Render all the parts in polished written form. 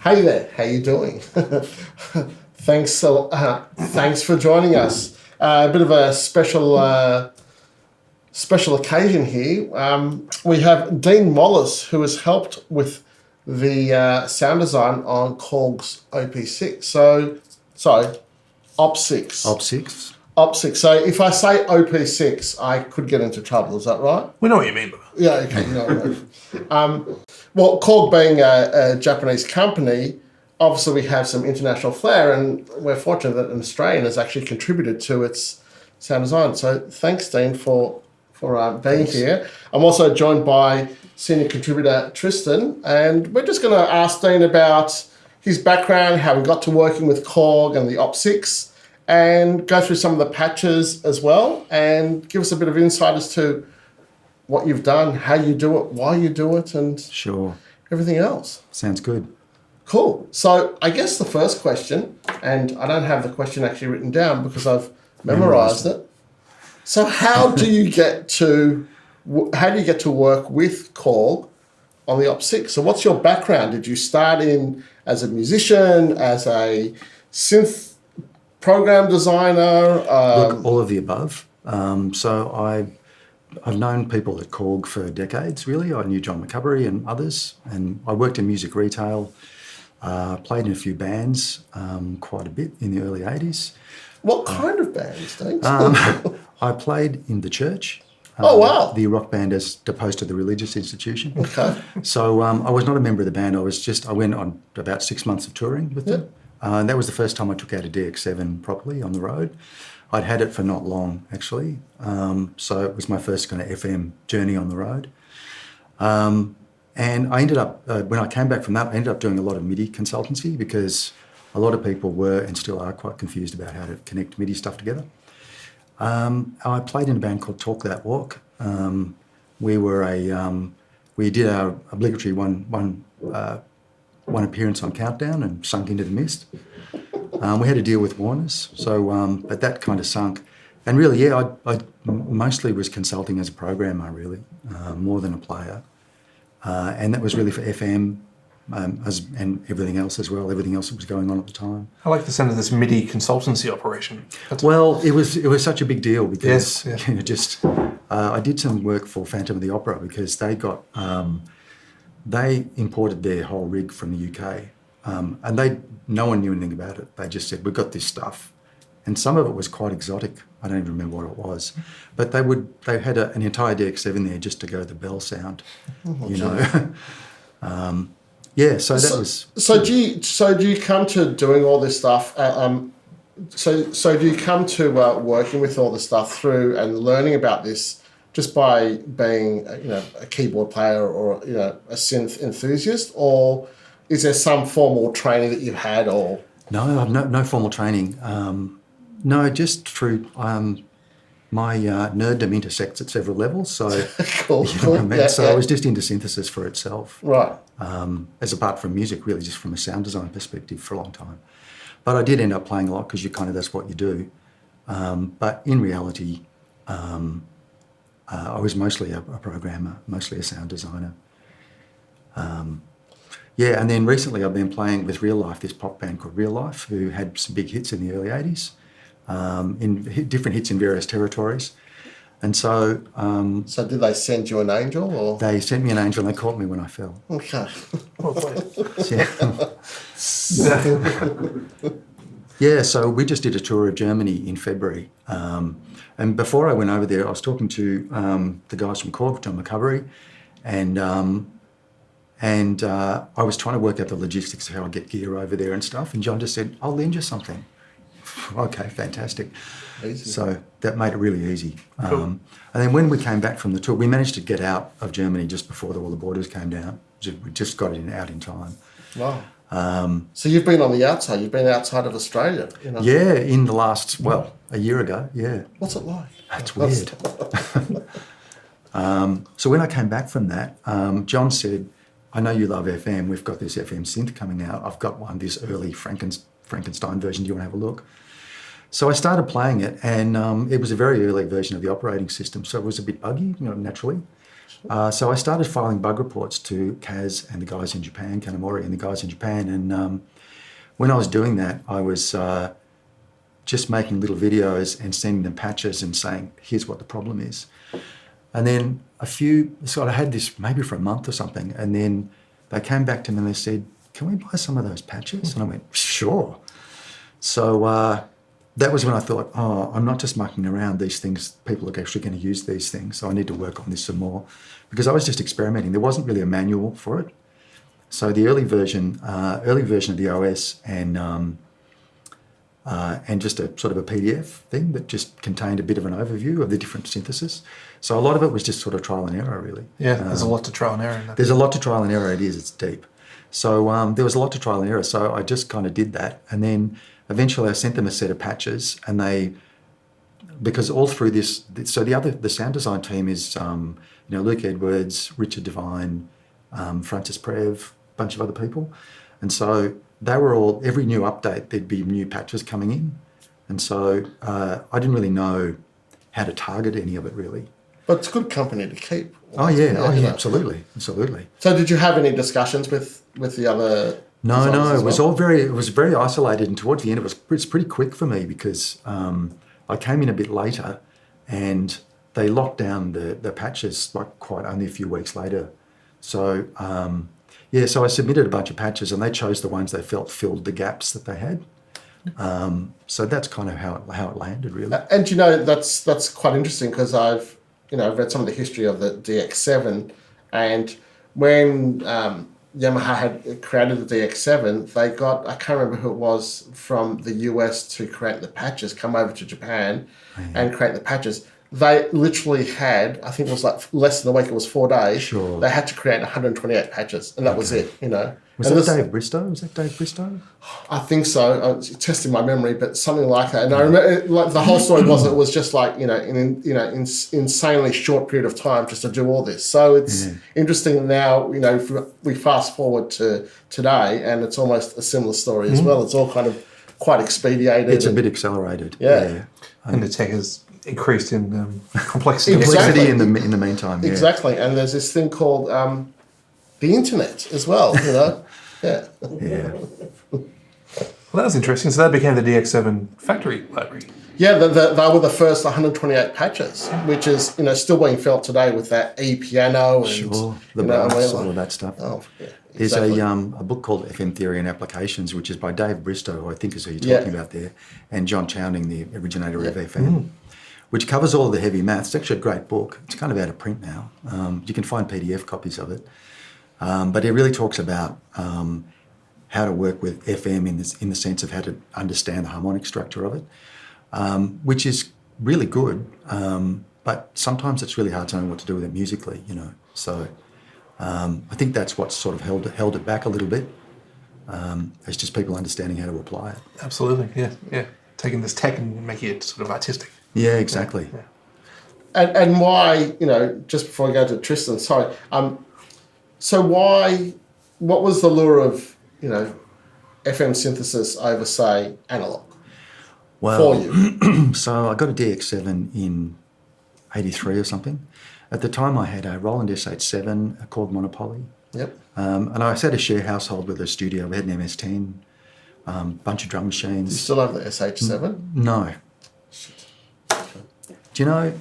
Hey there, how you doing? Thanks for joining us. A bit of a special occasion here. We have Dean Walliss, who has helped with the sound design on KORG's OP6. Opsix. Opsix. Opsix. So if I say OP6, I could get into trouble. Is that right? We know what you mean. Yeah, okay. No. Well, KORG being a Japanese company, obviously we have some international flair, and we're fortunate that an Australian has actually contributed to its sound design. So thanks, Dean, for being here. I'm also joined by senior contributor Tristan, and we're just going to ask Dean about his background, how he got to working with KORG and the Opsix, and go through some of the patches as well, and give us a bit of insight as to what you've done, how you do it, why you do it, and sure, everything else. Sounds good. Cool. So I guess the first question, and I don't have the question actually written down because I've memorized it. So how do you get to work with KORG on the Opsix? So what's your background? Did you start in as a musician, as a synth program designer? Look, all of the above. So I've known people at KORG for decades, really. I knew John McCubbery and others, and I worked in music retail, played in a few bands quite a bit in the early 80s. What kind of bands, Dave? I played in the church. Oh, wow. The rock band as opposed to the religious institution. Okay. So I was not a member of the band. I went on about 6 months of touring with them. And that was the first time I took out a DX7 properly on the road. I'd had it for not long, actually. So it was my first kind of FM journey on the road. And I ended up, when I came back from that, I ended up doing a lot of MIDI consultancy because a lot of people were and still are quite confused about how to connect MIDI stuff together. I played in a band called Talk That Walk. We did our obligatory one appearance on Countdown and sunk into the mist. We had to deal with Warner's, but that kind of sunk. And really, I mostly was consulting as a programmer, really, more than a player. And that was really for FM and everything else as well, everything else that was going on at the time. I like the sound of this MIDI consultancy operation. Well, it was such a big deal because Yes, I did some work for Phantom of the Opera because they got... they imported their whole rig from the UK, and no one knew anything about it. They just said, we've got this stuff. And some of it was quite exotic. I don't even remember what it was. But they had an entire DX7 there just to go the bell sound, you know. So do you come to doing all this stuff? So do you come to working with all this stuff through and learning about this just by being, a keyboard player or, a synth enthusiast, or is there some formal training that you've had? Or no, I've no formal training. No, just through my nerddom intersects at several levels. So cool. You know what I mean? I was just into synthesis for itself, right? As apart from music, really, just from a sound design perspective for a long time. But I did end up playing a lot because that's what you do. But in reality. I was mostly a programmer, mostly a sound designer. And then recently I've been playing with Real Life, this pop band called Real Life, who had some big hits in the early 80s, different hits in various territories. And so... so did they send you an angel? Or? They sent me an angel and they caught me when I fell. Okay. So we just did a tour of Germany in February. And before I went over there, I was talking to the guys from KORG, John McCubbery, and I was trying to work out the logistics of how I get gear over there and stuff. And John just said, I'll lend you something. Okay, fantastic. Easy. So that made it really easy. Cool. And then when we came back from the tour, we managed to get out of Germany just before all the borders came down. We just got it out in time. Wow. So you've been on the outside. You've been outside of Australia. Yeah, in the last, a year ago, yeah. What's it like? It's weird. So when I came back from that, John said, I know you love FM. We've got this FM synth coming out. I've got this early Frankenstein version. Do you want to have a look? So I started playing it, and it was a very early version of the operating system, so it was a bit buggy, naturally. So I started filing bug reports to Kaz and the guys in Japan, Kanamori and the guys in Japan. And when I was doing that, I was just making little videos and sending them patches and saying, here's what the problem is. And then so I had this maybe for a month or something. And then they came back to me and they said, can we buy some of those patches? And I went, sure. So that was when I thought, I'm not just mucking around these things. People are actually going to use these things. So I need to work on this some more, because I was just experimenting. There wasn't really a manual for it. So the early version of the OS and just a sort of a PDF thing that just contained a bit of an overview of the different synthesis. So a lot of it was just sort of trial and error, really. Yeah, there's a lot to trial and error in that. There's a lot to trial and error. It's deep. So there was a lot to trial and error. So I just kind of did that. And then eventually I sent them a set of patches, and because all through this, so the sound design team is, Luke Edwards, Richard Devine, Francis Prev, a bunch of other people. And so they were all, every new update, there'd be new patches coming in. And so I didn't really know how to target any of it, really. But it's good company to keep. Absolutely. So did you have any discussions with the other? No, it was very isolated, and towards the end it was pretty quick for me, because I came in a bit later, and they locked down the patches like quite only a few weeks later. So so I submitted a bunch of patches, and they chose the ones they felt filled the gaps that they had. So that's kind of how it landed, really. And that's quite interesting, because I've read some of the history of the DX7, and when Yamaha had created the DX7, they got, I can't remember who it was, from the US to create the patches, come over to Japan and create the patches. They literally had, I think it was like less than a week, it was 4 days. Sure. They had to create 128 patches, and that was it, Was that Dave Bristow? Was that Dave Bristow? I think so. I was testing my memory, but something like that. And I remember, like, the whole story was, it was just like, in insanely short period of time just to do all this. So it's interesting now, if we fast forward to today, and it's almost a similar story as well. It's all kind of quite expedited. It's a bit accelerated. Yeah. And the tech has increased in complexity. Exactly. In the meantime. Yeah. Exactly. And there's this thing called the internet as well, Yeah. Yeah. Well, that was interesting. So that became the DX7 factory library. Yeah, they were the first 128 patches, which is still being felt today with that e-piano and the brass, all of that stuff. Oh, yeah, There's exactly. a book called FM Theory and Applications, which is by Dave Bristow, who I think is who you're talking about there, and John Chowning, the originator of FM, which covers all of the heavy maths. It's actually a great book. It's kind of out of print now. You can find PDF copies of it. But it really talks about how to work with FM in the sense of how to understand the harmonic structure of it, which is really good. But sometimes it's really hard to know what to do with it musically, So I think that's what sort of held it back a little bit. It's just people understanding how to apply it. Absolutely, yeah. Taking this tech and making it sort of artistic. Yeah, exactly. Yeah. And why, just before we go to Tristan, sorry. So what was the lure of, FM synthesis over, say, analog for you? So I got a DX7 in 83 or something. At the time I had a Roland SH7, a KORG Monopoly. Yep. And I had a share household with a studio. We had an MS-10, bunch of drum machines. Do you still have the SH7? No. Do you know,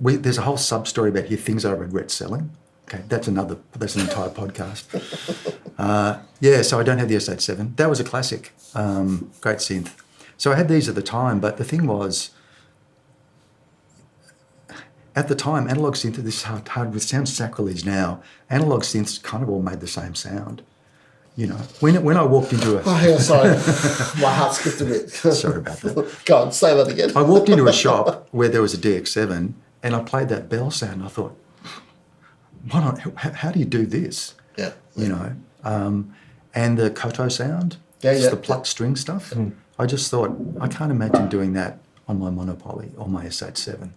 there's a whole sub-story about here, things I regret selling. Okay, that's an entire podcast. So I don't have the SH7. That was a classic, great synth. So I had these at the time, but the thing was, at the time, analog synth, this is hard, it sounds sacrilege now, analog synths kind of all made the same sound. When I walked into a... Oh, yeah, sorry. My heart skipped a bit. Sorry about that. Go on, say that again. I walked into a shop where there was a DX7, and I played that bell sound, and I thought, how do you do this? Yeah. And the koto sound, the plucked string stuff. I just thought, I can't imagine doing that on my Monopoly or my SH7.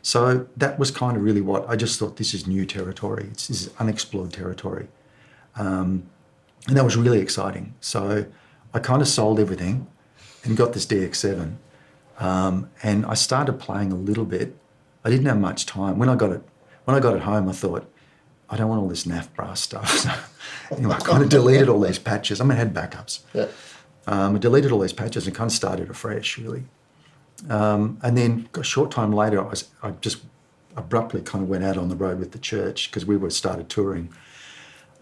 So that was kind of really what I just thought, this is new territory. This is unexplored territory. And that was really exciting. So I kind of sold everything and got this DX7. And I started playing a little bit. I didn't have much time. When when I got it home, I thought, I don't want all this naff brass stuff. So anyway, I kind of deleted all these patches. I mean, I had backups. Yeah. I deleted all these patches and kind of started afresh, really. And then a short time later, I just abruptly kind of went out on the road with the church because we were started touring.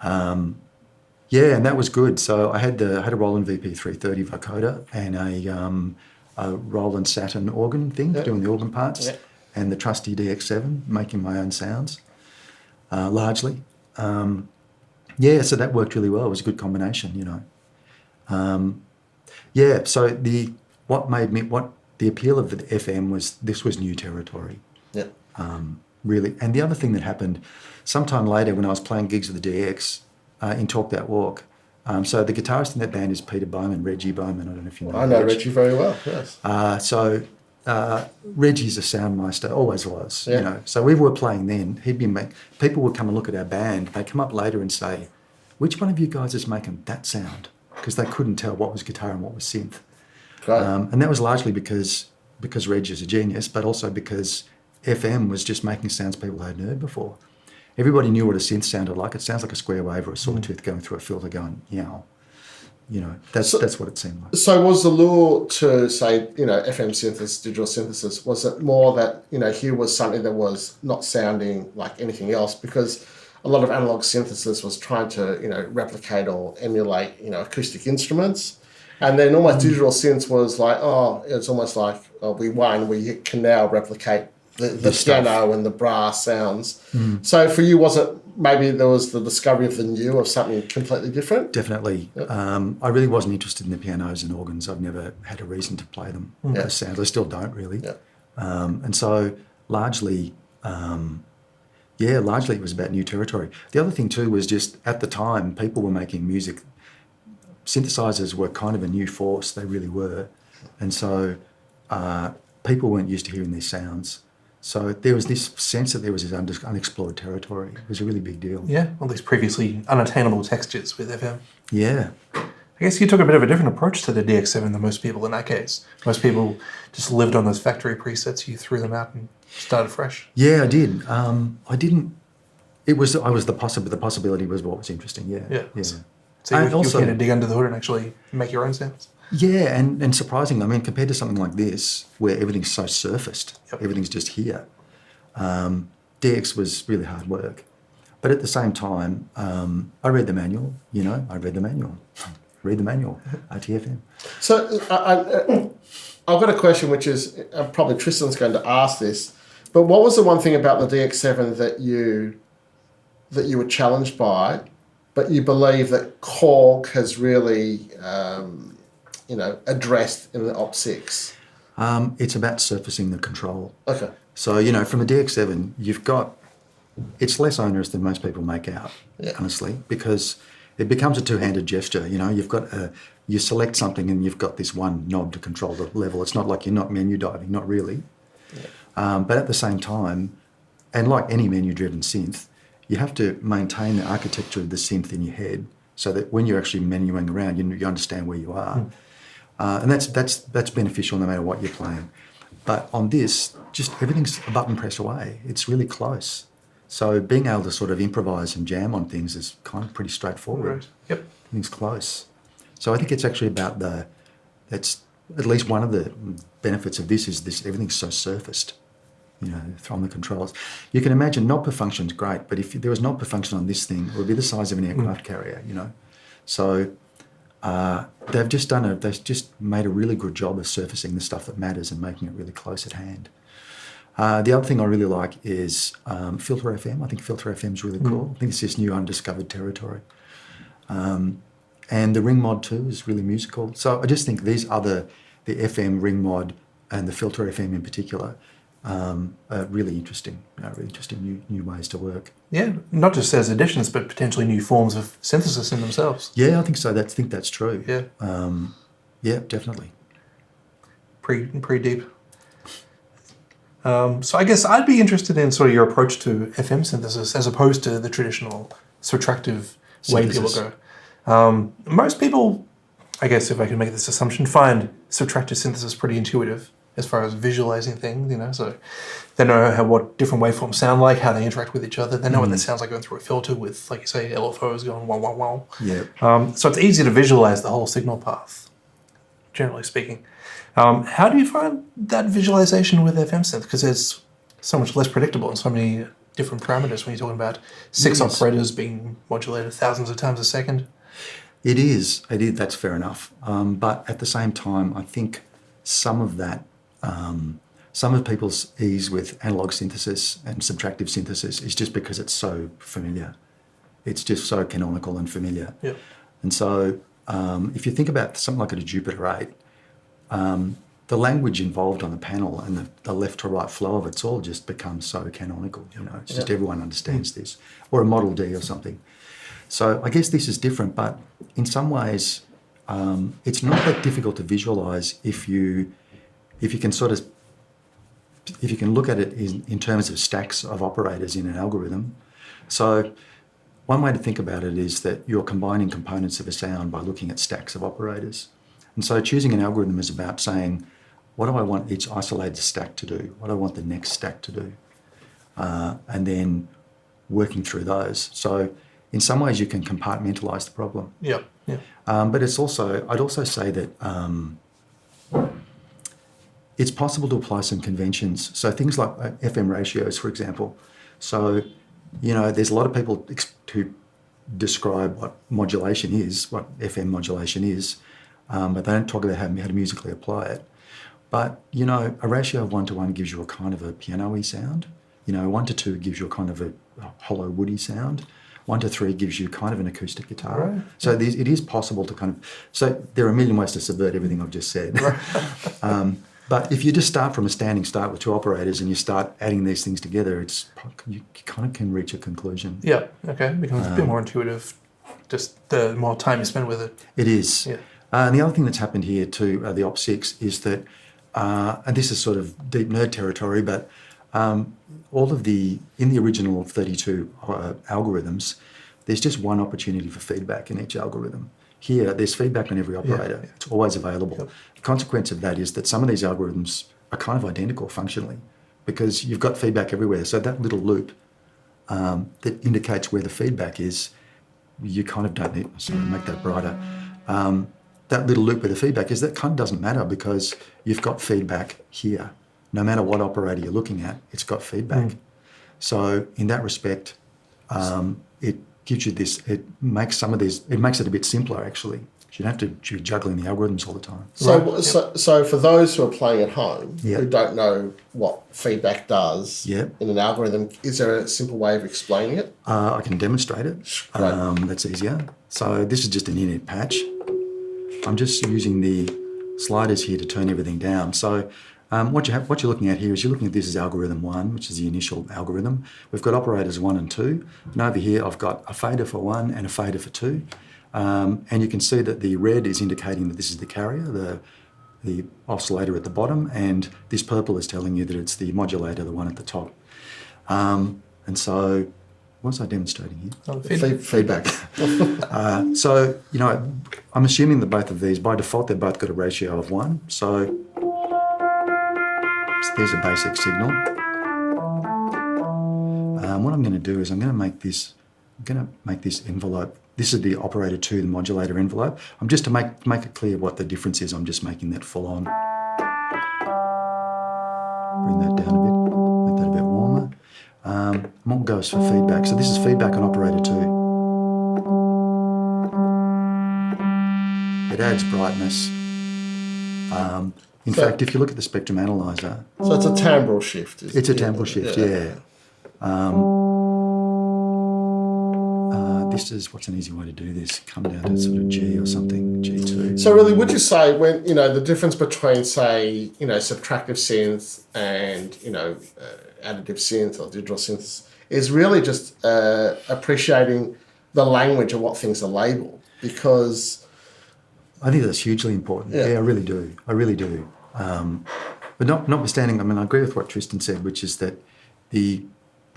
Yeah, and that was good. So I had a Roland VP330 vocoder and a Roland Saturn organ thing, doing the organ parts, and the trusty DX7, making my own sounds, largely. Yeah, so that worked really well. It was a good combination, you know. Yeah, so the appeal of the FM was this was new territory. Yeah. Really. And the other thing that happened sometime later when I was playing gigs with the DX in Talk That Walk, so the guitarist in that band is Peter Bowman, Reggie Bowman. I don't know if you know. I know Reggie very well, yes. So Reggie's a soundmeister, always was, Yeah. you know. So we were playing then. People would come and look at our band. They'd come up later and say, which one of you guys is making that sound? Because they couldn't tell what was guitar and what was synth. Great. And that was largely because Reg is a genius, but also because FM was just making sounds people hadn't heard before. Everybody knew what a synth sounded like. It sounds like a square wave or a sawtooth going through a filter going, yow. You know, that's what it seemed like. So was the lure to say, you know, FM synthesis, digital synthesis, was it more that, you know, here was something that was not sounding like anything else? Because a lot of analog synthesis was trying to, you know, replicate or emulate, you know, acoustic instruments. And then almost digital synths was like, it's almost like we can now replicate the piano and the brass sounds. So for you, was it maybe there was the discovery of the new, of something completely different? Definitely. Yep. I really wasn't interested in the pianos and organs. I've never had a reason to play them. Those sounds. I still don't really. Yep. And so largely it was about new territory. The other thing too was just at the time people were making music. Synthesizers were kind of a new force. They really were. And so people weren't used to hearing these sounds. So there was this sense that there was this unexplored territory. It was a really big deal. Yeah, all these previously unattainable textures with FM. Yeah. I guess you took a bit of a different approach to the DX7 than most people in that case. Most people just lived on those factory presets. You threw them out and started fresh. Yeah, I did. I didn't. The possibility was what was interesting. Yeah. Yeah. So you were keen to dig under the hood and actually make your own sounds. Yeah, and surprisingly, I mean, compared to something like this, where everything's so surfaced, everything's just here, DX was really hard work. But at the same time, I read the manual, you know, Read the manual, RTFM. So I've got a question, which is probably Tristan's going to ask this, but what was the one thing about the DX7 that you were challenged by, but you believe that KORG has really, addressed in the Opsix? It's about surfacing the control. Okay. So, you know, from the DX7, it's less onerous than most people make out, honestly, because it becomes a two-handed gesture. You know, you select something and you've got this one knob to control the level. It's not like you're not menu diving, not really. Yeah. But at the same time, and like any menu-driven synth, you have to maintain the architecture of the synth in your head so that when you're actually menuing around, you understand where you are. And that's beneficial no matter what you're playing. But on this, just everything's a button press away. It's really close. So being able to sort of improvise and jam on things is kind of pretty straightforward. Right. Yep. Everything's close. So I think it's actually about that's at least one of the benefits of this is everything's so surfaced, you know, from the controls. You can imagine knob per function's great, but if there was knob per function on this thing, it would be the size of an aircraft carrier, you know. So they've just made a really good job of surfacing the stuff that matters and making it really close at hand. The other thing I really like is Filter FM. I think Filter FM is really cool. I think it's this new undiscovered territory. And the ring mod too is really musical. So I just think the FM ring mod and the Filter FM in particular are really interesting new ways to work. Yeah, not just as additions, but potentially new forms of synthesis in themselves. Yeah, I think so. I think that's true. Yeah. Yeah, definitely. Pretty deep. So I guess I'd be interested in sort of your approach to FM synthesis as opposed to the traditional subtractive way people go. Most people, I guess if I can make this assumption, find subtractive synthesis pretty intuitive. as far as visualizing things, so they know what different waveforms sound like, how they interact with each other. They know what that sounds like going through a filter with, like you say, LFOs going wow, wow, wow. Yeah. So it's easy to visualize the whole signal path, generally speaking. How do you find that visualization with FM synth? Because it's so much less predictable and so many different parameters when you're talking about six operators being modulated thousands of times a second. It is. That's fair enough. But at the same time, I think some of that, some of people's ease with analog synthesis and subtractive synthesis is just because it's so familiar. It's just so canonical and familiar. Yeah. And so if you think about something like a Jupiter 8, the language involved on the panel and the left to right flow of it's all just becomes so canonical. It's just everyone understands this. Or a Model D or something. So I guess this is different, but in some ways, it's not that difficult to visualize if you can look at it in terms of stacks of operators in an algorithm. So one way to think about it is that you're combining components of a sound by looking at stacks of operators. And so choosing an algorithm is about saying, what do I want each isolated stack to do? What do I want the next stack to do? And then working through those. So in some ways you can compartmentalize the problem. Yeah. But it's also, I'd also say that it's possible to apply some conventions. So things like FM ratios, for example. So, there's a lot of people who describe what modulation is, what FM modulation is, but they don't talk about how to musically apply it. But, a ratio of 1-to-1 gives you a kind of a piano-y sound. 1-to-2 gives you a kind of a hollow woody sound. 1-to-3 gives you kind of an acoustic guitar. Right. So it is possible to kind of... So there are a million ways to subvert everything I've just said. Right. But if you just start from a standing start with two operators and you start adding these things together, you kind of can reach a conclusion. Yeah, okay. It becomes a bit more intuitive, just the more time you spend with it. It is. Yeah. And the other thing that's happened here to the Opsix is that, and this is sort of deep nerd territory, but in the original 32 algorithms, there's just one opportunity for feedback in each algorithm. Here, there's feedback on every operator. Yeah. It's always available. Yep. The consequence of that is that some of these algorithms are kind of identical functionally because you've got feedback everywhere. So that little loop that indicates where the feedback is, you kind of don't need to make that brighter. That little loop where the feedback is, that kind of doesn't matter because you've got feedback here. No matter what operator you're looking at, it's got feedback. So in that respect, it gives you this, it makes it a bit simpler actually. You don't have to be juggling the algorithms all the time. So for those who are playing at home who don't know what feedback does in an algorithm, is there a simple way of explaining it? I can demonstrate it. That's easier. So this is just an init patch. I'm just using the sliders here to turn everything down. So what you're looking at here is you're looking at this as algorithm 1, which is the initial algorithm. We've got operators 1 and 2. And over here, I've got a fader for 1 and a fader for 2. And you can see that the red is indicating that this is the carrier, the oscillator at the bottom, and this purple is telling you that it's the modulator, the one at the top. And so, what was I demonstrating here? Feedback. So, I'm assuming that both of these, by default, they've both got a ratio of 1. So there's a basic signal. What I'm going to do is I'm going to make this envelope. This is the operator 2, the modulator envelope. I'm just to make it clear what the difference is. I'm just making that full on. Bring that down a bit. Make that a bit warmer. What goes for feedback? So this is feedback on operator 2. It adds brightness. In fact, if you look at the spectrum analyzer... So it's a timbral shift. It's a timbral shift, yeah. This is, what's an easy way to do this? Come down to sort of G or something, G2. So really, would you say when, the difference between, say, subtractive synth and, additive synth or digital synth is really just appreciating the language of what things are labeled? Because... I think that's hugely important. Yeah, I really do. But notwithstanding, I agree with what Tristan said, which is that the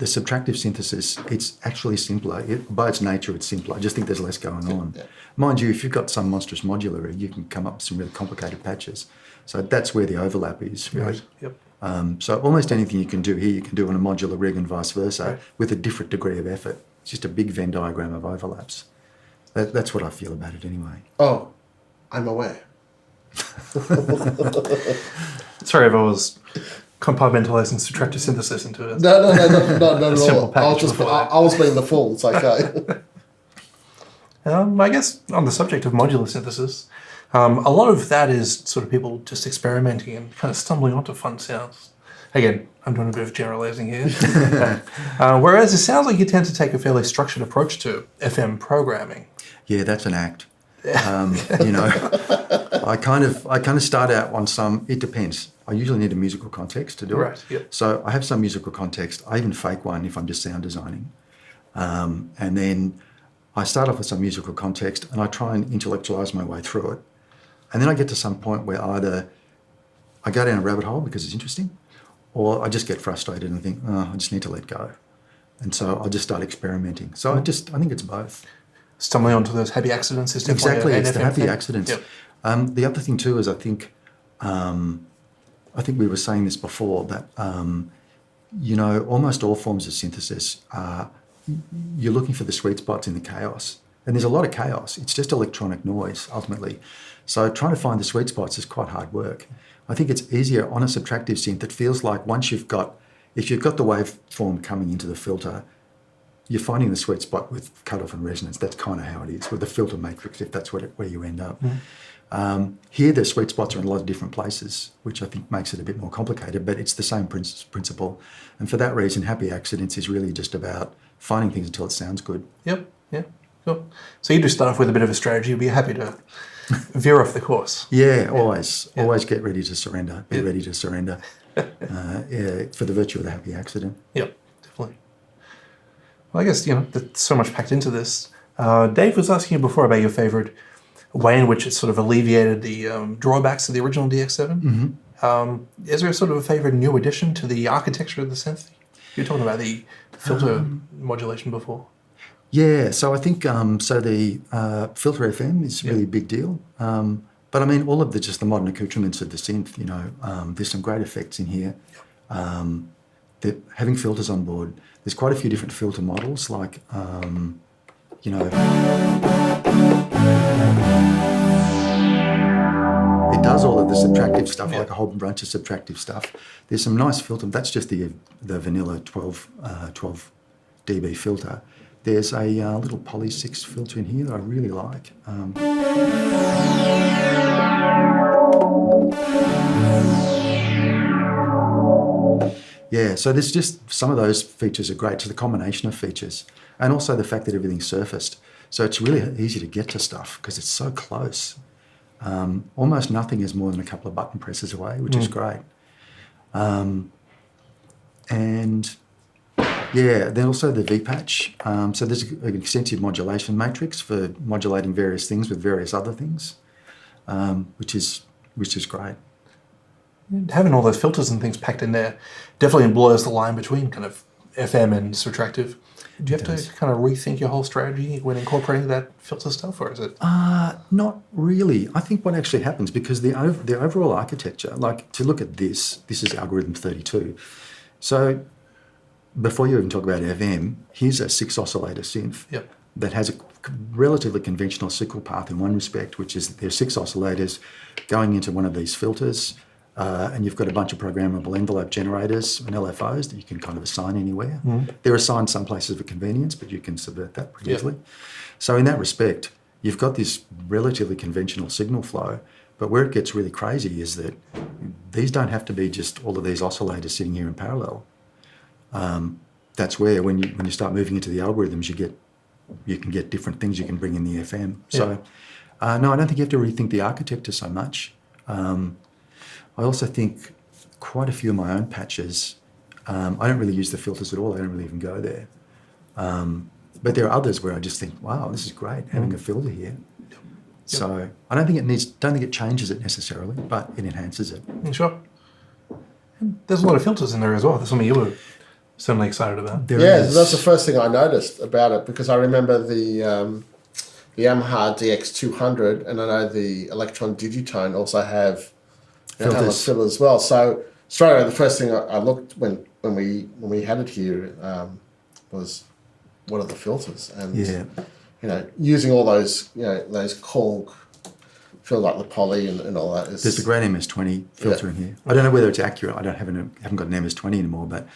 the subtractive synthesis, it's actually simpler. By its nature, it's simpler. I just think there's less going on. Yeah. Mind you, if you've got some monstrous modular rig, you can come up with some really complicated patches. So that's where the overlap is, really. Right. Yep. So almost anything you can do here, you can do on a modular rig and vice versa, Right. with a different degree of effort. It's just a big Venn diagram of overlaps. That's what I feel about it anyway. Oh, I'm aware. Sorry if I was compartmentalizing subtractive synthesis into it. No, not at Simple all. package I was being the fool. It's okay. I guess on the subject of modular synthesis, a lot of that is sort of people just experimenting and kind of stumbling onto fun sounds. Again, I'm doing a bit of generalizing here. Whereas it sounds like you tend to take a fairly structured approach to FM programming. Yeah, that's an act. You know, I kind of start out on some. It depends. I usually need a musical context to do it. Right. Yep. So I have some musical context. I even fake one if I'm just sound designing, and then I start off with some musical context and I try and intellectualize my way through it, and then I get to some point where either I go down a rabbit hole because it's interesting, or I just get frustrated and think, oh, I just need to let go, and so I just start experimenting. So I think it's both. Stumbling onto those happy accidents is definitely Exactly, an it's the FM happy thing. accidents. Yep. The other thing too is I think we were saying this before, that you know, almost all forms of synthesis you're looking for the sweet spots in the chaos, and there's a lot of chaos. It's just electronic noise ultimately. So trying to find the sweet spots is quite hard work. I think it's easier on a subtractive synth. It feels like if you've got the waveform coming into the filter, you're finding the sweet spot with cutoff and resonance. That's kind of how it is with the filter matrix, if that's where you end up. Here, the sweet spots are in a lot of different places, which I think makes it a bit more complicated, but it's the same principle. And for that reason, happy accidents is really just about finding things until it sounds good. Yep. Yeah. Cool. So you do start off with a bit of a strategy. You'll be happy to veer off the course. Yeah, always get ready to surrender. Be ready to surrender. For the virtue of the happy accident. Yep, definitely. Well, I guess, there's so much packed into this. Dave was asking you before about your favourite way in which it sort of alleviated the drawbacks of the original DX7. Mm-hmm. Is there sort of a favourite new addition to the architecture of the synth? You were talking about the filter modulation before. Yeah, so I think the filter FM is really a big deal. But I mean, all of the modern accoutrements of the synth, there's some great effects in here. Having filters on board, there's quite a few different filter models, like, it does all of the subtractive stuff, like a whole bunch of subtractive stuff. There's some nice filter. That's just the vanilla 12 dB filter. There's a little Poly 6 filter in here that I really like. Yeah, so there's just some of those features are great. So the combination of features, and also the fact that everything's surfaced. So it's really easy to get to stuff because it's so close. Almost nothing is more than a couple of button presses away, which is great. And then also the V-patch. So there's an extensive modulation matrix for modulating various things with various other things, which is great. Having all those filters and things packed in there definitely blurs the line between kind of FM and subtractive. Do you have to kind of rethink your whole strategy when incorporating that filter stuff, or is it? Not really. I think what actually happens, because the overall architecture, like to look at this is algorithm 32. So before you even talk about FM, here's a 6 oscillator synth that has a relatively conventional signal path in one respect, which is that there's 6 oscillators going into one of these filters, and you've got a bunch of programmable envelope generators and LFOs that you can kind of assign anywhere. They're assigned some places for convenience, but you can subvert that pretty easily. So in that respect, you've got this relatively conventional signal flow, but where it gets really crazy is that these don't have to be just all of these oscillators sitting here in parallel. That's where when you start moving into the algorithms, you can get different things you can bring in the FM. So no, I don't think you have to rethink the architecture so much. I also think quite a few of my own patches, I don't really use the filters at all. I don't really even go there. But there are others where I just think, wow, this is great having a filter here. So I don't think it changes it necessarily, but it enhances it. Sure. And there's a lot of filters in there as well. That's something you were certainly excited about. There Yeah, is- that's the first thing I noticed about it, because I remember the Yamaha DX200, and I know the Electron Digitone also have Filters. filters as well. So straight away, the first thing I looked when we had it here was, what are the filters? And Yeah. using all those those KORG, feel like the poly and all that is. There's the great MS-20 filter in here. I don't know whether it's accurate. I haven't got an MS-20 anymore, but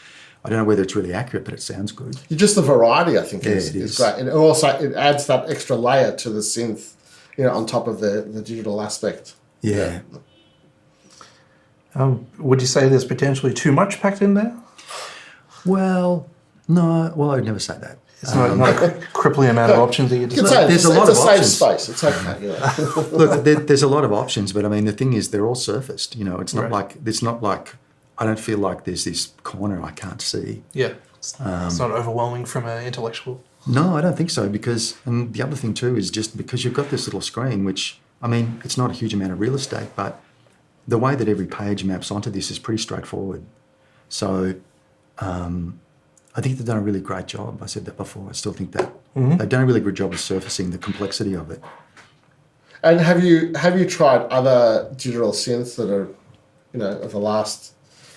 I don't know whether it's really accurate, but it sounds good. Just the variety, I think, Yeah, is it is. great, and also it adds that extra layer to the synth, on top of the digital aspect. Yeah. Would you say there's potentially too much packed in there? Well, no. Well, I would never say that. It's not a crippling amount of options that you You can just. say there's it's a lot it's of a safe options. space. It's okay. Look, there's a lot of options, but I mean, the thing is, they're all surfaced. It's not like I don't feel like there's this corner I can't see. Yeah, it's not overwhelming from an intellectual. No, I don't think so, and the other thing too is just because you've got this little screen, which, I mean, it's not a huge amount of real estate, but the way that every page maps onto this is pretty straightforward. So I think they've done a really great job. I said that before. I still think that. They've done a really good job of surfacing the complexity of it. And have you tried other digital synths that are, of the last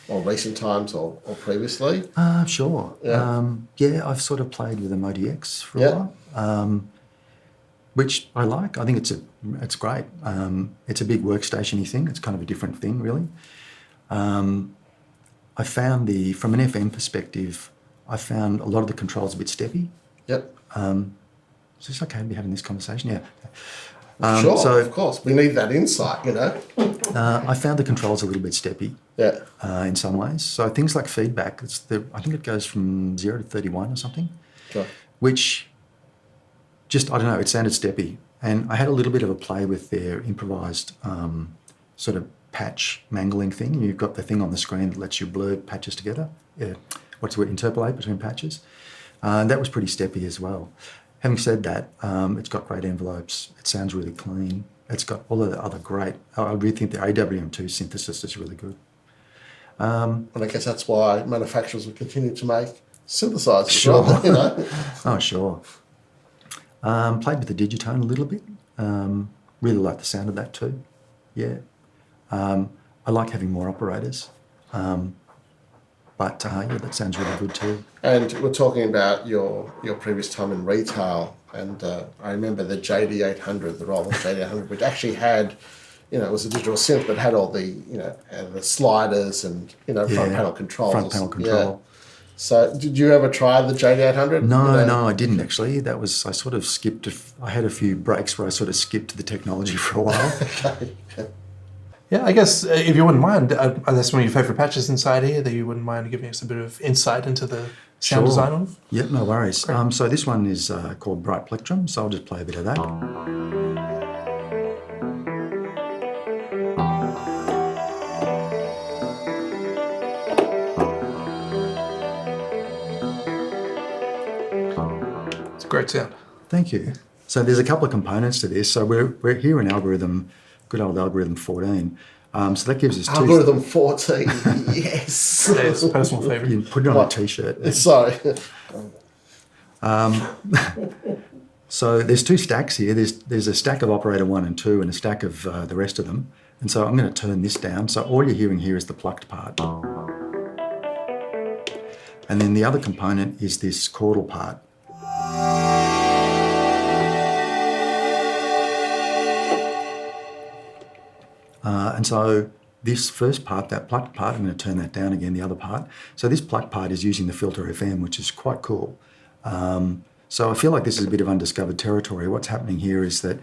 or recent times or previously? Sure. Yeah. I've sort of played with a ModiX for a Yeah. while, which I like. I think it's great. It's a big workstation-y thing. It's kind of a different thing, really. I found from an FM perspective, I found a lot of the controls a bit steppy. Yep. Is this okay to be having this conversation? Yeah. Sure. so- of course, we need that insight. I found the controls a little bit steppy Yeah. in some ways. So things like feedback, I think it goes from 0 to 31 or something, Sure. which just, I don't know, it sounded steppy. And I had a little bit of a play with their improvised sort of patch mangling thing. You've got the thing on the screen that lets you blur patches together. Yeah. What's the word? Interpolate between patches. That was pretty steppy as well. Having said that, it's got great envelopes. It sounds really clean. It's got all of the other great. I really think the AWM2 synthesis is really good. And I guess that's why manufacturers will continue to make synthesizers. Sure. Right? Oh, sure. Played with the Digitone a little bit. Really like the sound of that too. Yeah. I like having more operators. But that sounds really good too. And we're talking about your previous time in retail, and I remember the JD800, the Roland JD800, which actually had, it was a digital synth, but had all the, the sliders and, front panel controls. Front panel control. Yeah. So did you ever try the JD800? No, I didn't actually. I sort of skipped. I had a few breaks where I sort of skipped the technology for a while. Okay. Yeah, I guess if you wouldn't mind, are there some of your favourite patches inside here that you wouldn't mind giving us a bit of insight into the sound design of? Yep, no worries. So this one is called Bright Plectrum, so I'll just play a bit of that. It's a great sound. Thank you. So there's a couple of components to this. So we're here in good old algorithm 14. So that gives us Algorithm 14. Yes. It's a personal favourite. You put it on a t-shirt. Sorry. So there's two stacks here. There's a stack of operator 1 and 2 and a stack of the rest of them. And so I'm going to turn this down. So all you're hearing here is the plucked part. And then the other component is this chordal part. And so this first part, that plucked part, I'm going to turn that down again, the other part. So this plucked part is using the filter FM, which is quite cool. So I feel like this is a bit of undiscovered territory. What's happening here is that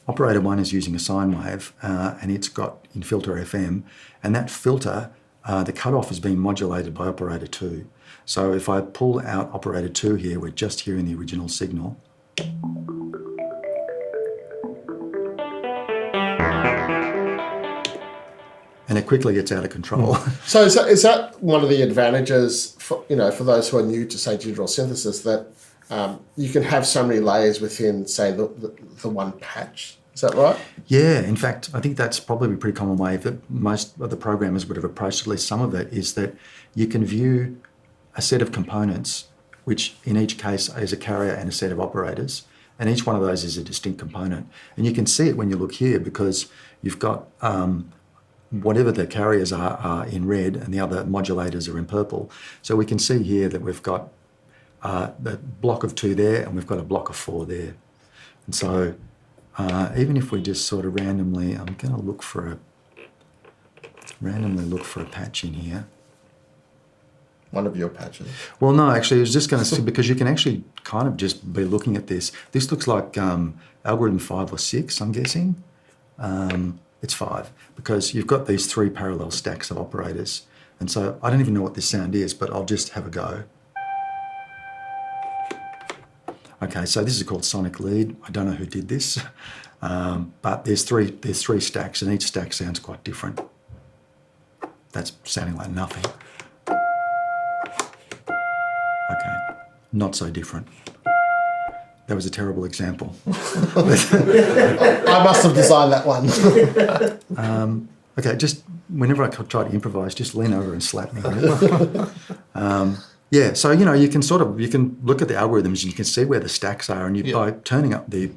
operator 1 is using a sine wave, and it's got in filter FM, and that filter, the cutoff is being modulated by operator 2. So if I pull out operator 2 here, we're just hearing the original signal. And it quickly gets out of control. So is that one of the advantages for those who are new to, say, digital synthesis, that you can have so many layers within, say, the one patch? Is that right? Yeah, in fact, I think that's probably a pretty common way that most of the programmers would have approached at least some of it, is that you can view a set of components, which in each case is a carrier and a set of operators, and each one of those is a distinct component. And you can see it when you look here because you've got whatever the carriers are in red and the other modulators are in purple. So we can see here that we've got the block of 2 there and we've got a block of 4 there. And so even if we just sort of randomly, I'm going to look for a patch in here. One of your patches. Well, no, actually, I was just going to see, because you can actually kind of just be looking at this. This looks like algorithm 5 or 6, I'm guessing. It's 5, because you've got these 3 parallel stacks of operators. And so I don't even know what this sound is, but I'll just have a go. Okay, so this is called sonic lead. I don't know who did this, but there's three stacks, and each stack sounds quite different. That's sounding like nothing. Okay, not so different. That was a terrible example. I must have designed that one. Okay, just whenever I try to improvise, just lean over and slap me. Yeah, so you know you can look at the algorithms and you can see where the stacks are, and by turning up the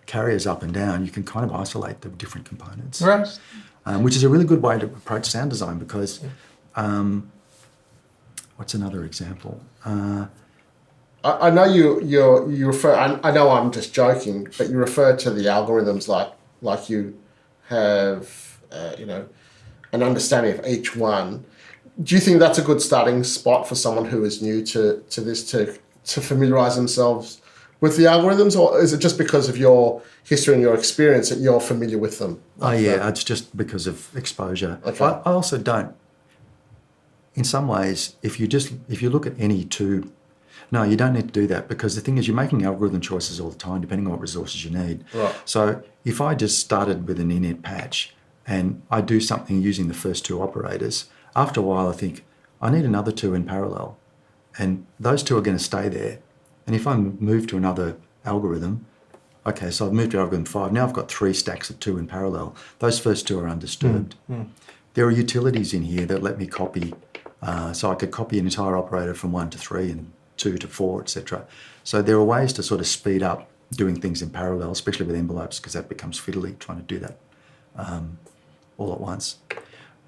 carriers up and down, you can kind of isolate the different components. Right. Which is a really good way to approach sound design because. What's another example? I know you refer. I know I'm just joking, but you refer to the algorithms like you have an understanding of each one. Do you think that's a good starting spot for someone who is new to this to familiarise themselves with the algorithms, or is it just because of your history and your experience that you're familiar with them? It's just because of exposure. Okay. I also don't. In some ways, if you look at any two, no, you don't need to do that because the thing is you're making algorithm choices all the time depending on what resources you need. Right. So if I just started with an init patch and I do something using the first 2 operators, after a while I think I need another 2 in parallel, and those 2 are going to stay there. And if I move to another algorithm, okay, so I've moved to algorithm 5, now I've got 3 stacks of 2 in parallel. Those first 2 are undisturbed. There are utilities in here that let me copy. So I could copy an entire operator from 1 to 3 and 2 to 4, etc. So there are ways to sort of speed up doing things in parallel, especially with envelopes, because that becomes fiddly trying to do that all at once.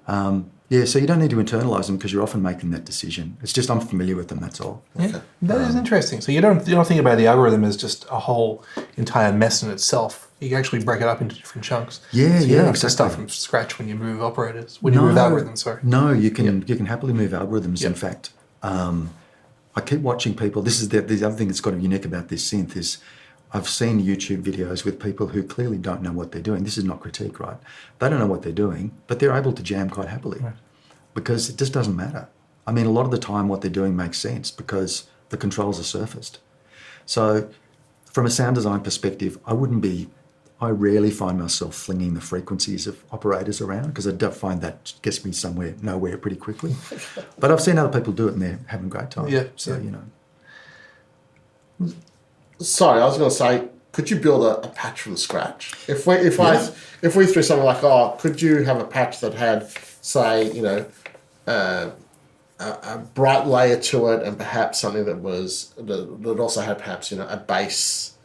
So you don't need to internalise them because you're often making that decision. It's just I'm familiar with them, that's all. Yeah, that is interesting. So you don't think about the algorithm as just a whole entire mess in itself. You can actually break it up into different chunks. Yeah, so you don't have to exactly. start from scratch when you move operators. When you move algorithms, sorry. No, you can happily move algorithms. In fact, I keep watching people. This is the other thing that's kind of unique about this synth is I've seen YouTube videos with people who clearly don't know what they're doing. This is not critique, right? They don't know what they're doing, but they're able to jam quite happily because it just doesn't matter. I mean, a lot of the time what they're doing makes sense because the controls are surfaced. So from a sound design perspective, I rarely find myself flinging the frequencies of operators around because I don't find that gets me nowhere pretty quickly. But I've seen other people do it and they're having a great time. Sorry, I was going to say, could you build a patch from scratch? If we threw something like, could you have a patch that had, say, a bright layer to it, and perhaps something that also had perhaps a bass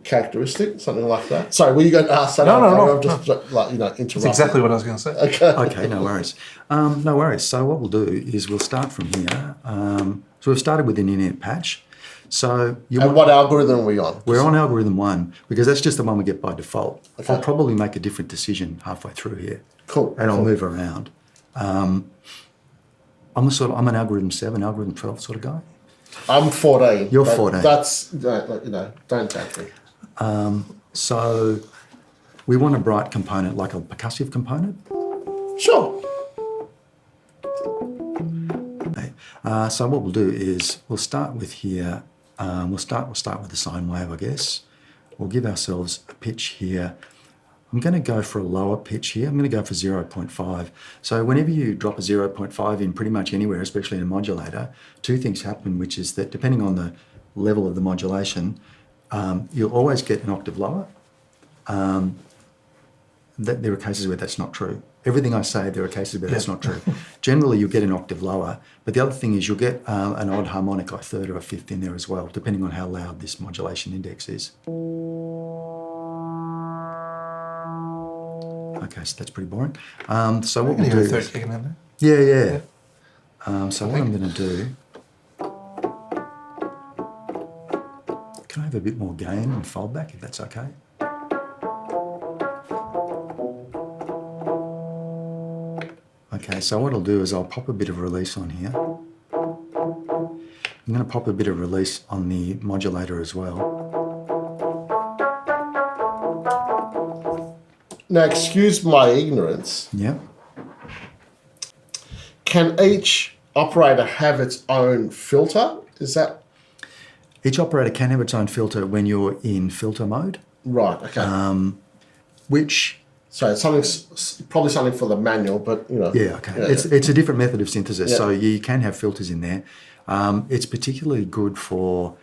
characteristic, something like that. Sorry, were you going to ask that? No. I'm just interrupting. That's exactly what I was going to say. Okay, no worries. No worries. So what we'll do is we'll start from here. So we've started with an init patch. So what algorithm are we on? We're on algorithm 1 because that's just the one we get by default. Okay. I'll probably make a different decision halfway through here. Cool. And I'll move around. I'm an algorithm 7, algorithm 12 sort of guy. I'm 14. You're 14. That's don't judge me. So we want a bright component, like a percussive component. Sure. Okay. So what we'll do is we'll start with here. We'll start with the sine wave, I guess. We'll give ourselves a pitch here. I'm going to go for a lower pitch here. I'm going to go for 0.5. So whenever you drop a 0.5 in pretty much anywhere, especially in a modulator, 2 things happen, which is that depending on the level of the modulation, you'll always get an octave lower. there are cases where that's not true. Everything I say, there are cases where that's not true. Generally, you'll get an octave lower, but the other thing is you'll get an odd harmonic, like third or a fifth in there as well, depending on how loud this modulation index is. Okay, so that's pretty boring. So what we'll do a third is... kicking in there. Yeah. So what I'm going to do... Can I have a bit more gain and fold back, if that's okay? Okay, so what I'll do is I'll pop a bit of release on here. I'm going to pop a bit of release on the modulator as well. Now, excuse my ignorance. Yeah. Can each operator have its own filter? Is that Each operator can have its own filter when you're in filter mode, right? Okay. which... So it's probably something for the manual, but you know. Yeah, okay. It's a different method of synthesis, Yeah. so you can have filters in there. It's particularly good for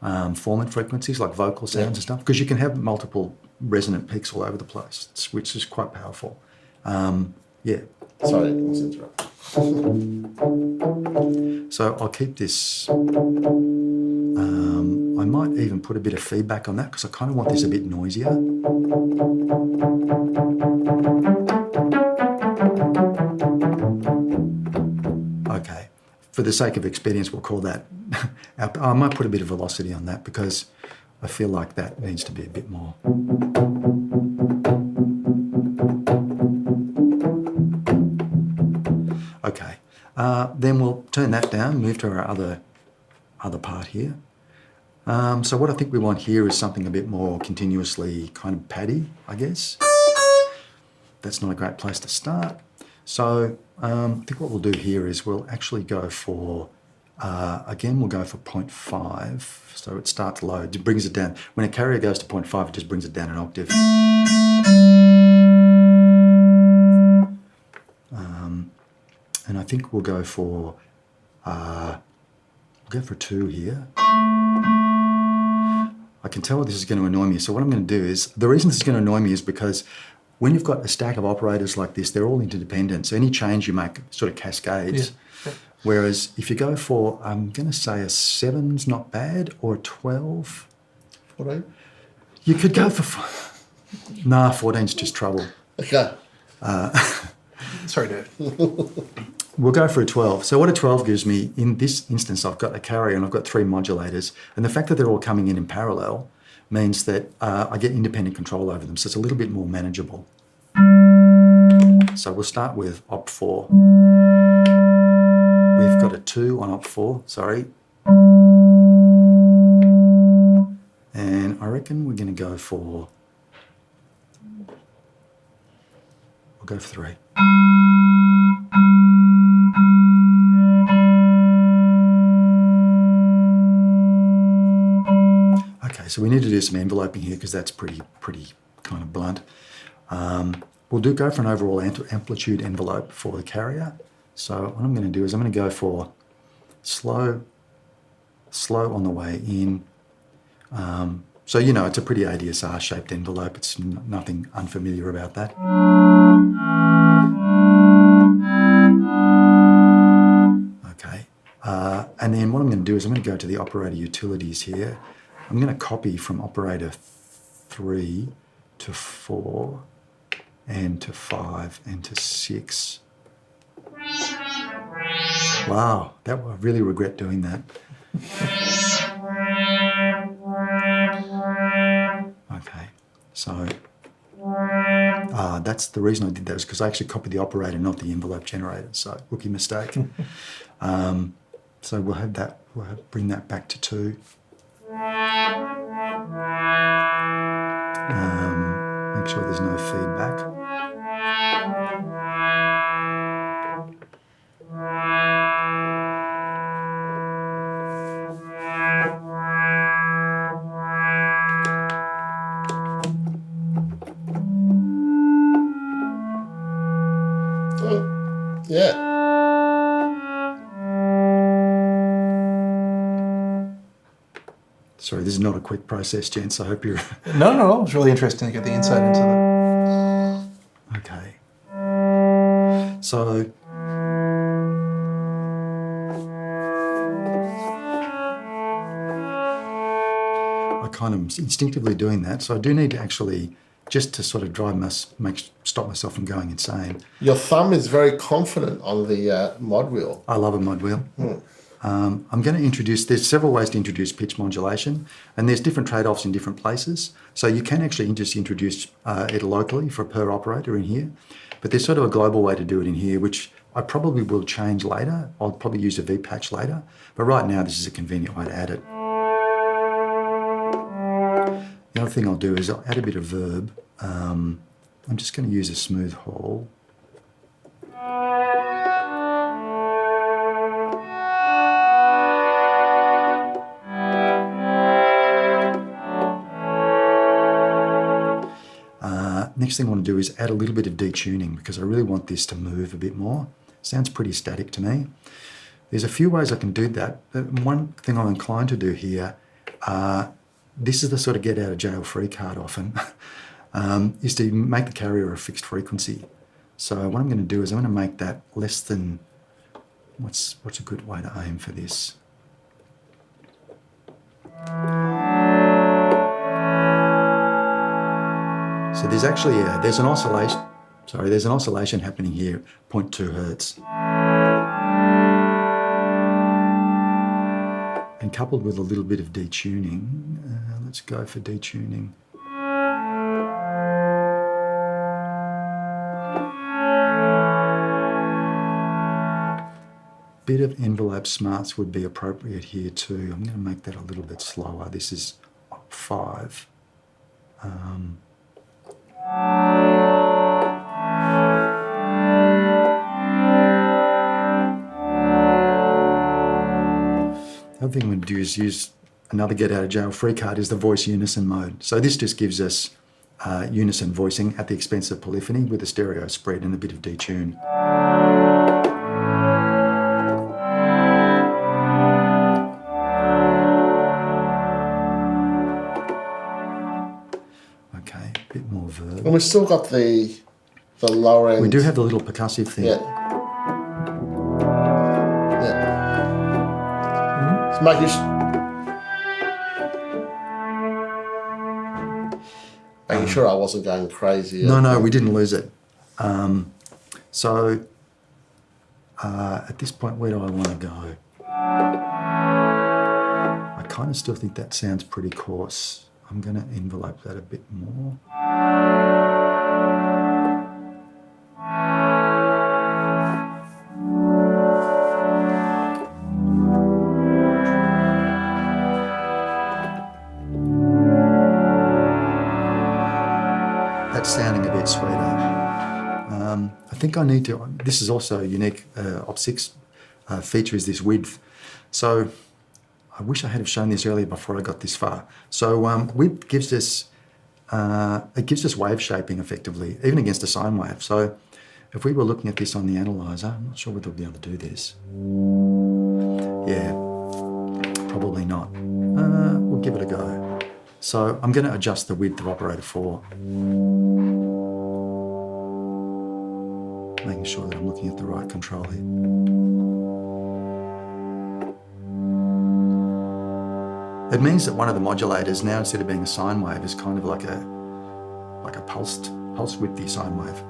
formant frequencies like vocal sounds and stuff, because you can have multiple resonant peaks all over the place, which is quite powerful. Yeah. Sorry, let's interrupt. So I'll keep this. I might even put a bit of feedback on that because I kind of want this a bit noisier. Okay, for the sake of experience, we'll call that. I might put a bit of velocity on that because I feel like that needs to be a bit more. Okay, then we'll turn that down, move to our other part here. So what I think we want here is something a bit more continuously kind of paddy, I guess. That's not a great place to start. So I think what we'll do here is we'll actually go for, again, we'll go for 0.5. So it starts low, it brings it down. When a carrier goes to 0.5, it just brings it down an octave. And I think we'll go for 2 here. I can tell this is going to annoy me. So what I'm going to do is, the reason this is going to annoy me is because when you've got a stack of operators like this, they're all interdependent. So any change you make sort of cascades. Yeah. Whereas if you go for, I'm going to say a 7's not bad, or a 12. 14? You could go for, 14's just trouble. Okay. Sorry, Dave. We'll go for a 12. So what a 12 gives me, in this instance, I've got a carrier and I've got 3 modulators. And the fact that they're all coming in parallel means that I get independent control over them. So it's a little bit more manageable. So we'll start with Op4. We've got a 2 on Op4, sorry. And I reckon we're going to go for, we'll go for 3. Okay, so we need to do some enveloping here because that's pretty kind of blunt. We'll go for an overall amplitude envelope for the carrier. So what I'm going to do is I'm going to go for slow on the way in. So, you know, it's a pretty ADSR shaped envelope. It's nothing unfamiliar about that. Okay. And then what I'm going to do is I'm going to go to the operator utilities here. I'm going to copy from operator 3 to 4 and to 5 and to 6. Wow, I really regret doing that. Okay, so that's the reason I did that, is because I actually copied the operator, not the envelope generator. So rookie mistake. So we'll have that. Bring that back to 2. Make sure there's no feedback. Yeah. Sorry, this is not a quick process, gents. I hope you're... No. It's really interesting to get the insight into that. So I kind of instinctively doing that. So I do need to actually, just to sort of stop myself from going insane. Your thumb is very confident on the mod wheel. I love a mod wheel. I'm going to introduce, there's several ways to introduce pitch modulation, and there's different trade-offs in different places. So you can actually just introduce it locally for per operator in here, but there's sort of a global way to do it in here, which I probably will change later. I'll probably use a V-patch later, but right now this is a convenient way to add it. The other thing I'll do is I'll add a bit of verb. I'm just going to use a smooth hall. Next thing I want to do is add a little bit of detuning because I really want this to move a bit more. Sounds pretty static to me. There's a few ways I can do that. One thing I'm inclined to do here, this is the sort of get out of jail free card often, is to make the carrier a fixed frequency. So what I'm going to do is I'm going to make that less than, what's a good way to aim for this? So there's actually there's an oscillation happening here, 0.2 hertz. And coupled with a little bit of detuning, let's go for detuning. Bit of envelope smarts would be appropriate here too. I'm going to make that a little bit slower. This is 5. The other thing I'm going to do is use another get out of jail free card is the voice unison mode. So this just gives us unison voicing at the expense of polyphony with a stereo spread and a bit of detune. Okay, a bit more verb. And we've still got the lower end. We do have the little percussive thing. Yeah. It's making sure I wasn't going crazy. No, we didn't lose it. So at this point, where do I want to go? I kind of still think that sounds pretty coarse. I'm going to envelope that a bit more. Sounding a bit sweeter. I think I need to, this is also a unique Opsix feature is this width. So I wish I had have shown this earlier before I got this far. So width gives us, it gives us wave shaping effectively, even against a sine wave. So if we were looking at this on the analyzer, I'm not sure whether we'll be able to do this. Yeah, probably not. We'll give it a go. So I'm going to adjust the width of operator 4. Making sure that I'm looking at the right control here. It means that one of the modulators now, instead of being a sine wave, is kind of like a pulse widthy sine wave.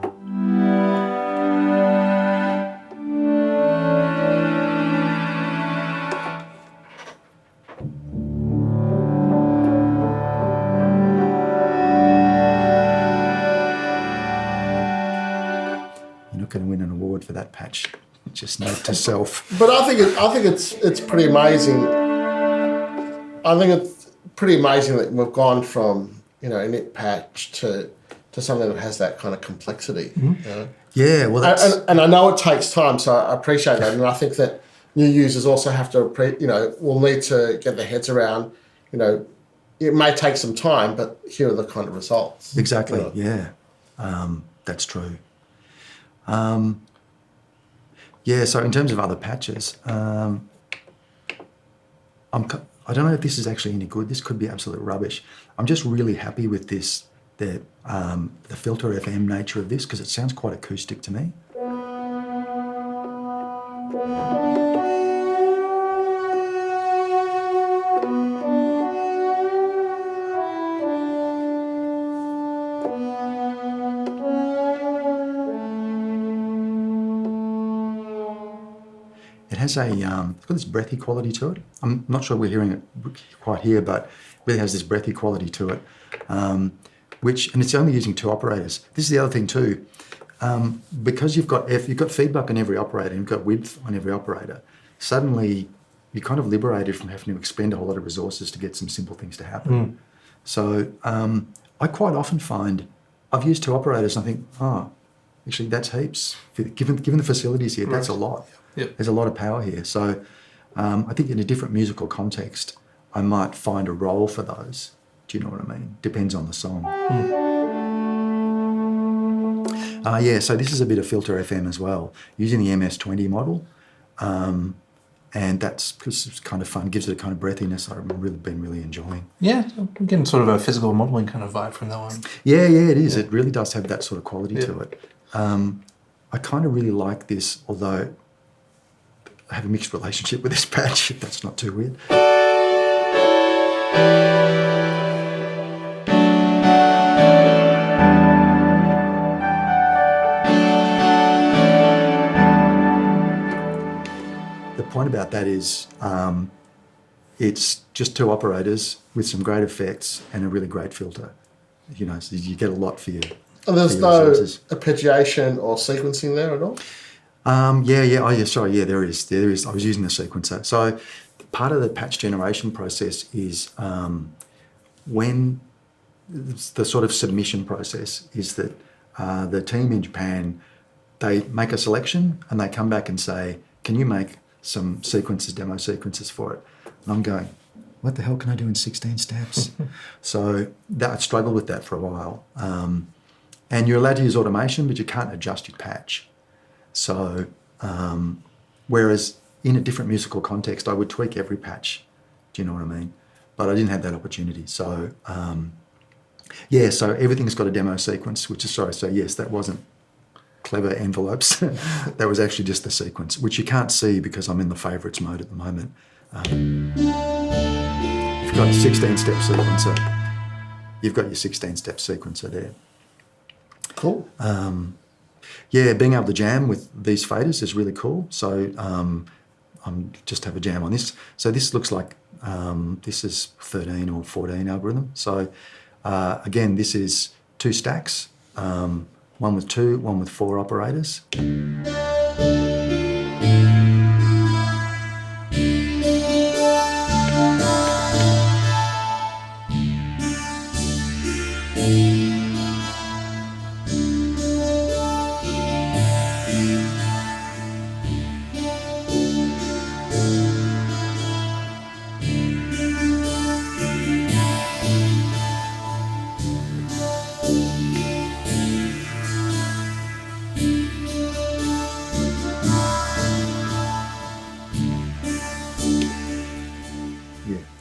Going to win an award for that patch. Just note to self. But I think it's pretty amazing. I think it's pretty amazing that we've gone from a knit patch to something that has that kind of complexity. Mm-hmm. Yeah, well, that's... and I know it takes time, so I appreciate that, and I think that new users also have to will need to get their heads around. It may take some time, but here are the kind of results. Exactly. Yeah, that's true. So in terms of other patches, I don't know if this is actually any good. This could be absolute rubbish. I'm just really happy with this, the filter FM nature of this, because it sounds quite acoustic to me. It has it's got this breathy quality to it. I'm not sure we're hearing it quite here, but it really has this breathy quality to it, and it's only using 2 operators. This is the other thing too, because you've got feedback on every operator, you've got width on every operator. Suddenly, you're kind of liberated from having to expend a whole lot of resources to get some simple things to happen. So I quite often find I've used 2 operators and I think, oh, actually that's heaps. Given the facilities here, that's a lot. Yep. There's a lot of power here. So I think in a different musical context, I might find a role for those. Do you know what I mean? Depends on the song. So this is a bit of filter FM as well, using the MS-20 model. And that's because it's kind of fun, gives it a kind of breathiness I've been really enjoying. Yeah, I'm getting sort of a physical modelling kind of vibe from that one. Yeah, it is. Yeah. It really does have that sort of quality to it. I kind of really like this, although I have a mixed relationship with this patch, if that's not too weird. The point about that is it's just 2 operators with some great effects and a really great filter. You know, so you get a lot for your And there's for no your resources. arpeggiation or sequencing there at all? There is. I was using the sequencer. So part of the patch generation process is when the sort of submission process is that the team in Japan, they make a selection and they come back and say, can you make some demo sequences for it? And I'm going, what the hell can I do in 16 steps? So I struggled with that for a while. And you're allowed to use automation, but you can't adjust your patch. So, whereas in a different musical context, I would tweak every patch. Do you know what I mean? But I didn't have that opportunity. So, so everything's got a demo sequence, so yes, that wasn't clever envelopes. That was actually just the sequence, which you can't see because I'm in the favourites mode at the moment. You've got a 16-step sequencer. You've got your 16-step sequencer there. Cool. Being able to jam with these faders is really cool. So I'm just have a jam on this. So this looks like this is 13 or 14 algorithm. So again, this is 2 stacks, one with 2, one with 4 operators.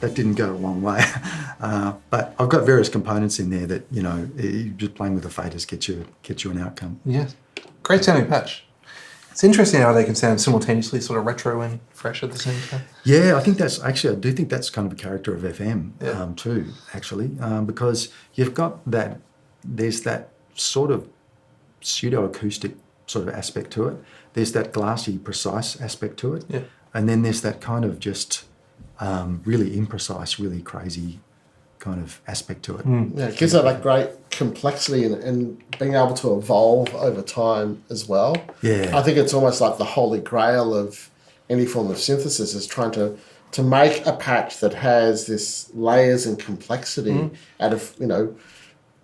That didn't go a long way, but I've got various components in there that just playing with the faders get you an outcome. Yes, great sounding patch. It's interesting how they can sound simultaneously sort of retro and fresh at the same time. Yeah, I do think that's kind of a character of FM too, actually, because you've got that. There's that sort of pseudo acoustic sort of aspect to it. There's that glassy, precise aspect to it, and then there's that kind of just really imprecise, really crazy kind of aspect to it. Yeah, it gives it like great complexity and being able to evolve over time as well. Yeah. I think it's almost like the holy grail of any form of synthesis is trying to make a patch that has this layers and complexity out of,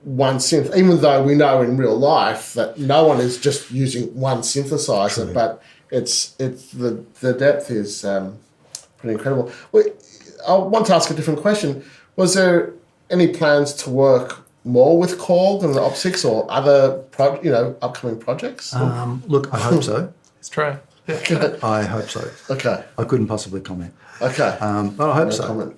one synth, even though we know in real life that no one is just using one synthesizer. True. But it's the depth is pretty incredible. I want to ask a different question. Was there any plans to work more with KORG and the Opsix or other upcoming projects? Look, I hope so. Let's try. I hope so. Okay. I couldn't possibly comment. Okay. But I hope so. Comment.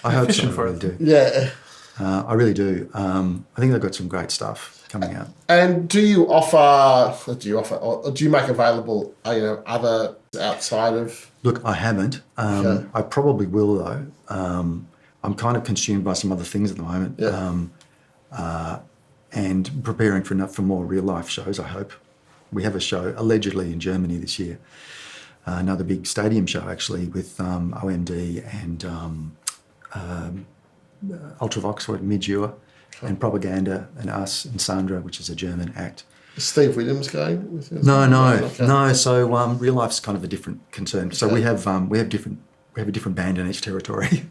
I hope so. For I really do. Yeah. I really do. I think they've got some great stuff. coming out. And do you offer, or do you make available, other outside of? Look, I haven't. Okay. I probably will though. I'm kind of consumed by some other things at the moment. Yeah. And preparing for more real life shows, I hope. We have a show allegedly in Germany this year. Another big stadium show actually with OMD and Ultravox or Midure and Propaganda and us and Sandra, which is a German act. Is Steve Williams going with you? No. Okay. So real life's kind of a different concern. So we have a different band in each territory,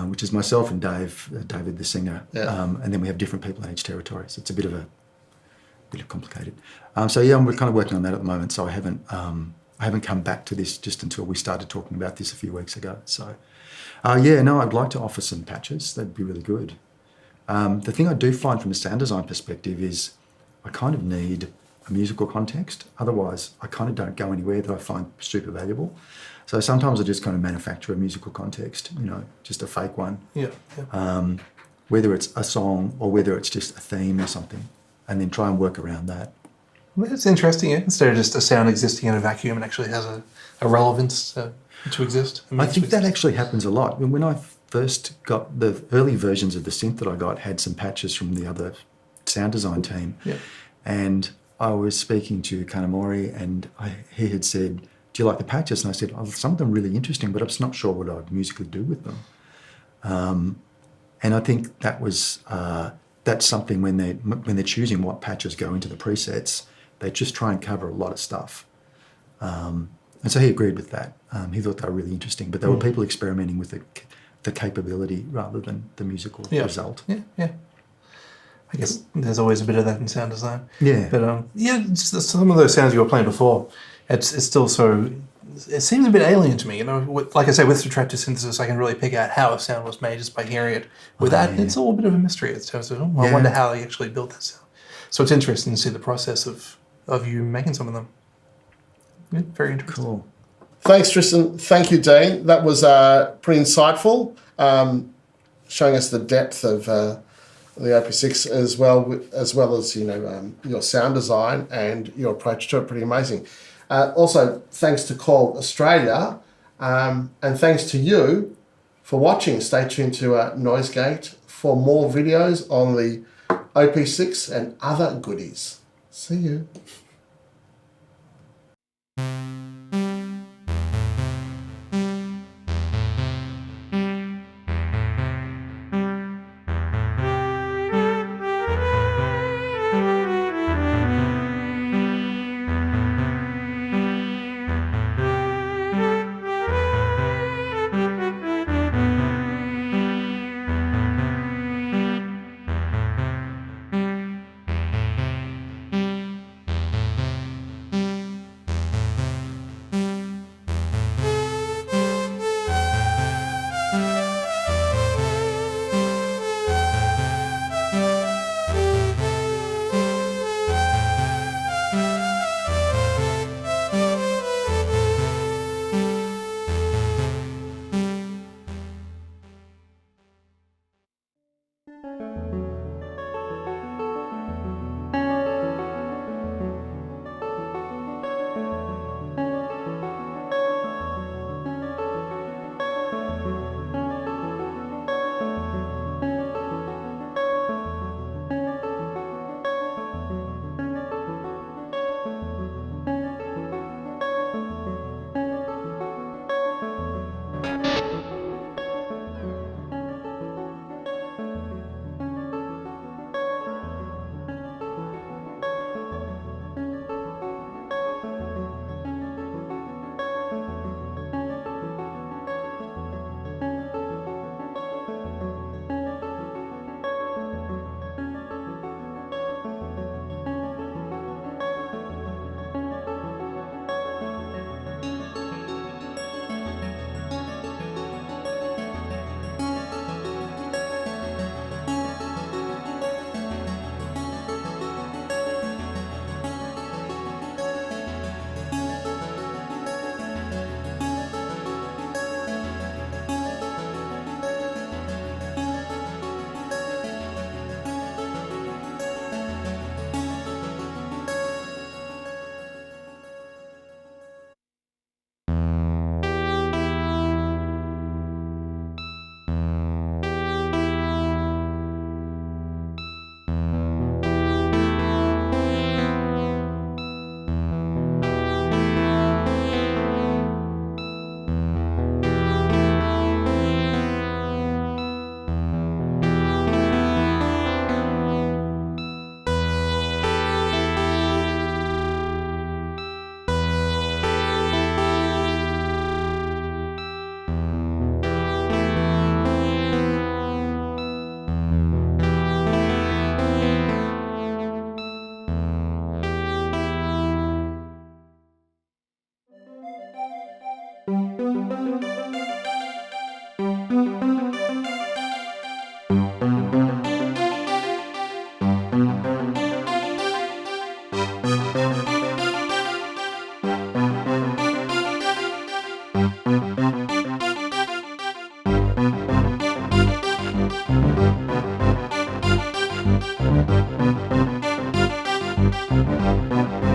which is myself and David the singer, and then we have different people in each territory. So it's a bit complicated. We're kind of working on that at the moment. So I haven't come back to this just until we started talking about this a few weeks ago. So I'd like to offer some patches. That'd be really good. The thing I do find from a sound design perspective is I kind of need a musical context. Otherwise, I kind of don't go anywhere that I find super valuable. So sometimes I just kind of manufacture a musical context, just a fake one. Yeah. Whether it's a song or whether it's just a theme or something, and then try and work around that. Well, it's interesting, instead of just a sound existing in a vacuum, it actually has a relevance to exist. I think that actually happens a lot. When I first got the early versions of the synth that I got had some patches from the other sound design team. Yeah. And I was speaking to Kanamori and he had said, do you like the patches? And I said, some of them are really interesting, but I'm just not sure what I'd musically do with them. And I think that's something when they're choosing what patches go into the presets, they just try and cover a lot of stuff. And so he agreed with that. He thought they were really interesting, but there were people experimenting with the capability rather than the musical result. Yeah. I guess there's always a bit of that in sound design. Yeah. But some of those sounds you were playing before, it's still so. It seems a bit alien to me. Like I say, with subtractive synthesis, I can really pick out how a sound was made just by hearing it. With that, it's all a bit of a mystery in terms of, I wonder how they actually built that sound. So it's interesting to see the process of you making some of them. Yeah, very interesting. Cool. Thanks, Tristan. Thank you, Dean. That was pretty insightful, showing us the depth of the OP6 as well as your sound design and your approach to it. Pretty amazing. Also, thanks to KORG Australia, and thanks to you for watching. Stay tuned to NoiseGate for more videos on the OP6 and other goodies. See you. Bye.